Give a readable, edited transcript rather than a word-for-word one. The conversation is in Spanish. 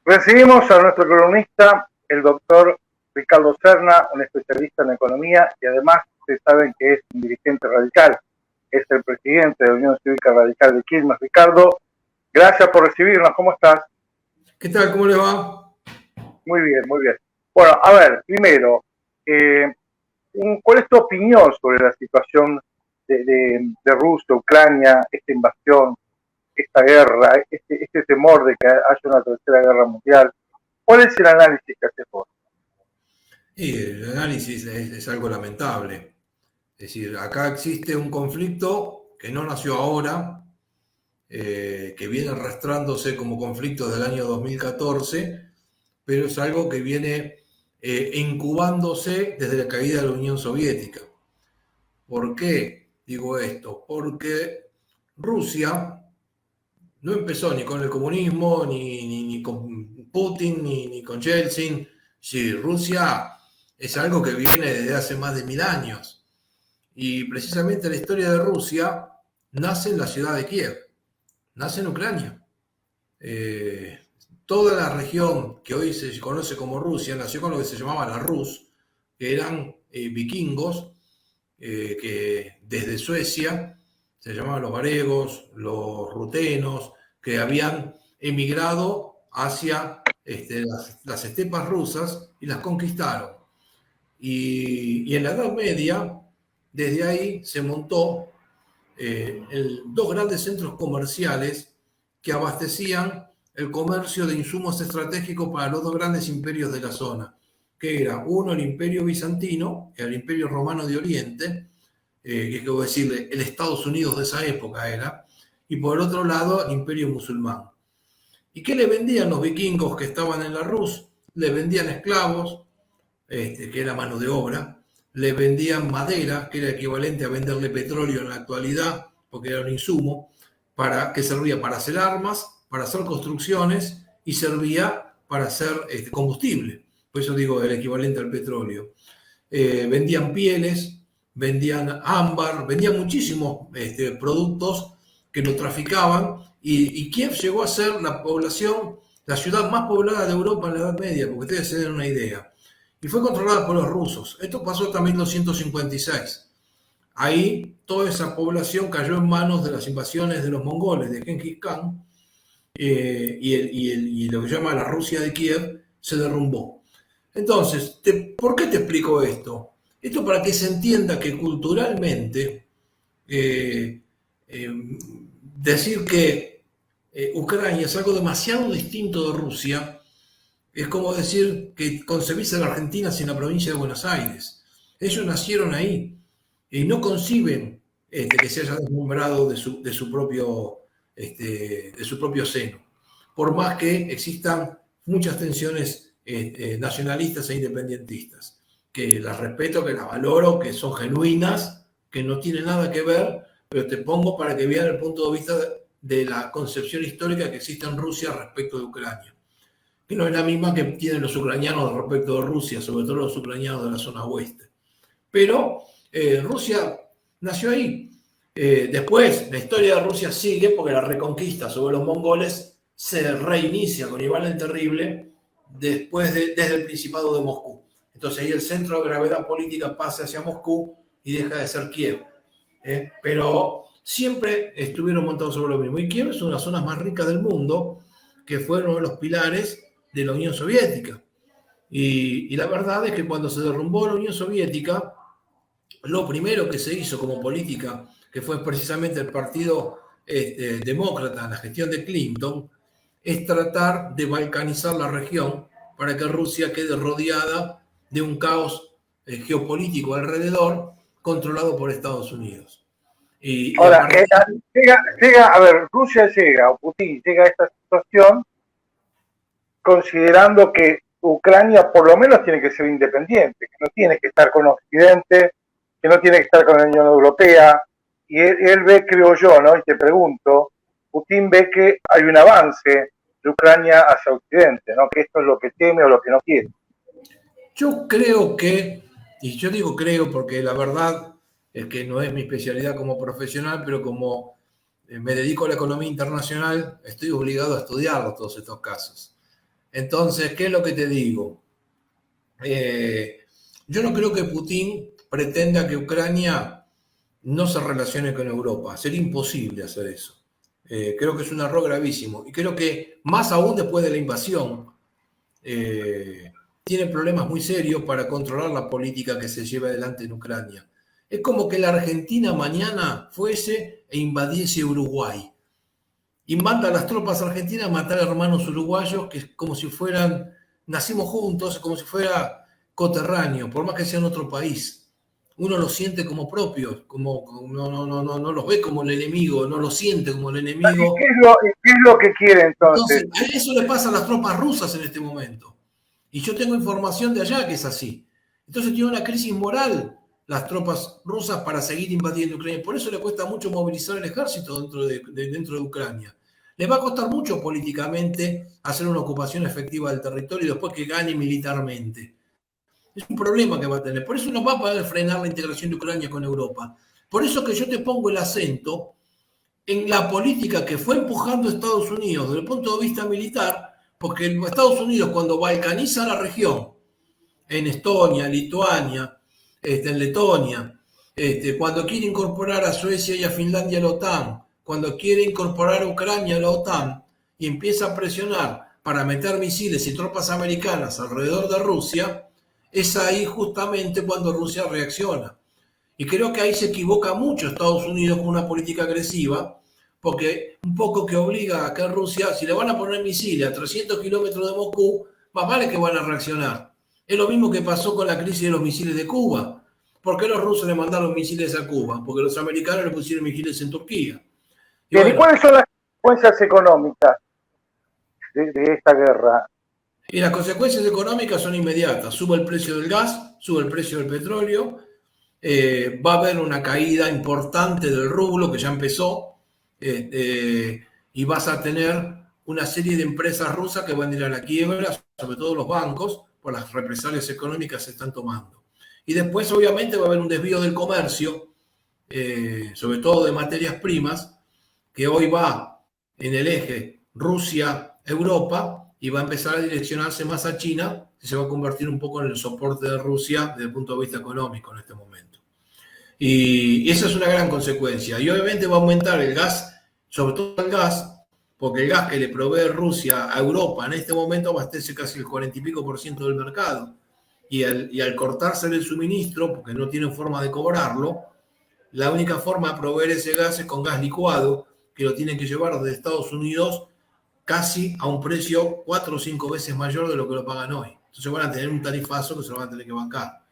Recibimos a nuestro columnista, el doctor Ricardo Serna, un especialista en economía y además ustedes saben que es un dirigente radical, es el presidente de la Unión Cívica Radical de Quilmes. Ricardo, gracias por recibirnos, ¿cómo estás? ¿Qué tal? ¿Cómo le va? Muy bien, muy bien. Bueno, a ver, primero, ¿cuál es tu opinión sobre la situación de Rusia, Ucrania, esta invasión, esta guerra, este temor de que haya una tercera guerra mundial? ¿Cuál es el análisis que haces vos? Y el análisis es algo lamentable. Es decir, acá existe un conflicto que no nació ahora, que viene arrastrándose como conflicto del año 2014, pero es algo que viene incubándose desde la caída de la Unión Soviética. ¿Por qué digo esto? Porque Rusia no empezó ni con el comunismo, ni con Putin, ni con Yeltsin. Sí, Rusia es algo que viene desde hace más de 1000 años. Y precisamente la historia de Rusia nace en la ciudad de Kiev, nace en Ucrania. Eh, Toda la región que hoy se conoce como Rusia nació con lo que se llamaba la Rus, que eran vikingos que desde Suecia se llamaban los varegos, los rutenos, que habían emigrado hacia las estepas rusas y las conquistaron. Y en la Edad Media, desde ahí se montó dos grandes centros comerciales que abastecían el comercio de insumos estratégicos para los dos grandes imperios de la zona, que era uno el Imperio Bizantino, el Imperio Romano de Oriente, que es como decirle el Estados Unidos de esa época era, y por el otro lado el Imperio Musulmán. ¿Y qué le vendían los vikingos que estaban en la Rus? Le vendían esclavos, que era mano de obra, le vendían madera, que era equivalente a venderle petróleo en la actualidad, porque era un insumo, que servía para hacer armas, para hacer construcciones y servía para hacer combustible. Por eso digo el equivalente al petróleo. Vendían pieles, vendían ámbar, vendían muchísimos productos que lo traficaban y Kiev llegó a ser la ciudad más poblada de Europa en la Edad Media, porque ustedes se den una idea. Y fue controlada por los rusos. Esto pasó hasta 1256. Ahí toda esa población cayó en manos de las invasiones de los mongoles de Genghis Khan y lo que se llama la Rusia de Kiev se derrumbó. Entonces, ¿por qué te explico esto? Esto para que se entienda que culturalmente decir que Ucrania es algo demasiado distinto de Rusia es como decir que concebís a la Argentina sin la provincia de Buenos Aires. Ellos nacieron ahí y no conciben que se haya desmembrado de su propio seno. Por más que existan muchas tensiones nacionalistas e independentistas, que las respeto, que las valoro, que son genuinas, que no tienen nada que ver, pero te pongo para que vean el punto de vista de la concepción histórica que existe en Rusia respecto de Ucrania, que no es la misma que tienen los ucranianos respecto de Rusia, sobre todo los ucranianos de la zona oeste. Pero Rusia nació ahí. Después, la historia de Rusia sigue porque la reconquista sobre los mongoles se reinicia con Iván el Terrible desde el Principado de Moscú. Entonces ahí el centro de gravedad política pasa hacia Moscú y deja de ser Kiev. Pero siempre estuvieron montados sobre lo mismo. Y Kiev es una de las zonas más ricas del mundo, que fue uno de los pilares de la Unión Soviética. Y la verdad es que cuando se derrumbó la Unión Soviética, lo primero que se hizo como política, que fue precisamente el Partido Demócrata, la gestión de Clinton, es tratar de balcanizar la región para que Rusia quede rodeada de un caos geopolítico alrededor, controlado por Estados Unidos. Ahora, a ver, Rusia llega, o Putin llega a esta situación considerando que Ucrania por lo menos tiene que ser independiente, que no tiene que estar con Occidente, que no tiene que estar con la Unión Europea, y él ve, creo yo, ¿no? Y te pregunto, Putin ve que hay un avance de Ucrania hacia Occidente, ¿no? Que esto es lo que teme o lo que no quiere. Yo creo que, y yo digo creo porque la verdad es que no es mi especialidad como profesional, pero como me dedico a la economía internacional, estoy obligado a estudiar todos estos casos. Entonces, ¿qué es lo que te digo? Yo no creo que Putin pretenda que Ucrania no se relacione con Europa. Sería imposible hacer eso. Creo que es un error gravísimo. Y creo que más aún después de la invasión, tiene problemas muy serios para controlar la política que se lleva adelante en Ucrania. Es como que la Argentina mañana fuese e invadiese Uruguay y manda a las tropas argentinas a matar a hermanos uruguayos que es como si fueran, nacimos juntos, como si fuera coterráneo, por más que sea en otro país. Uno los siente como propios, no los ve como el enemigo, no los siente como el ¿Y enemigo. qué es lo que quiere entonces? Entonces, a eso le pasa a las tropas rusas en este momento. Y yo tengo información de allá que es así. Entonces tiene una crisis moral las tropas rusas para seguir invadiendo Ucrania. Por eso le cuesta mucho movilizar el ejército dentro de Ucrania. Le va a costar mucho políticamente hacer una ocupación efectiva del territorio y después que gane militarmente. Es un problema que va a tener. Por eso no va a poder frenar la integración de Ucrania con Europa. Por eso que yo te pongo el acento en la política que fue empujando Estados Unidos desde el punto de vista militar, porque Estados Unidos cuando balcaniza la región, en Estonia, Lituania, en Letonia, cuando quiere incorporar a Suecia y a Finlandia a la OTAN, cuando quiere incorporar a Ucrania a la OTAN y empieza a presionar para meter misiles y tropas americanas alrededor de Rusia, es ahí justamente cuando Rusia reacciona. Y creo que ahí se equivoca mucho Estados Unidos con una política agresiva, porque un poco que obliga a que Rusia, si le van a poner misiles a 300 kilómetros de Moscú, más vale que van a reaccionar. Es lo mismo que pasó con la crisis de los misiles de Cuba. ¿Por qué los rusos le mandaron misiles a Cuba? Porque los americanos le pusieron misiles en Turquía. Y Bien, ¿y bueno, cuáles son las consecuencias económicas de esta guerra? y las consecuencias económicas son inmediatas. Sube el precio del gas, sube el precio del petróleo, va a haber una caída importante del rublo que ya empezó, y vas a tener una serie de empresas rusas que van a ir a la quiebra, sobre todo los bancos, por las represalias económicas que se están tomando. Y después, obviamente, va a haber un desvío del comercio, sobre todo de materias primas, que hoy va en el eje Rusia-Europa y va a empezar a direccionarse más a China, que se va a convertir un poco en el soporte de Rusia desde el punto de vista económico en este momento. Y esa es una gran consecuencia. Y obviamente va a aumentar el gas, sobre todo el gas, porque el gas que le provee Rusia a Europa en este momento abastece casi el 40 y pico por ciento del mercado. Y al cortarse el suministro, porque no tienen forma de cobrarlo, la única forma de proveer ese gas es con gas licuado, que lo tienen que llevar desde Estados Unidos casi a un precio 4 o 5 veces mayor de lo que lo pagan hoy. Entonces van a tener un tarifazo que se lo van a tener que bancar.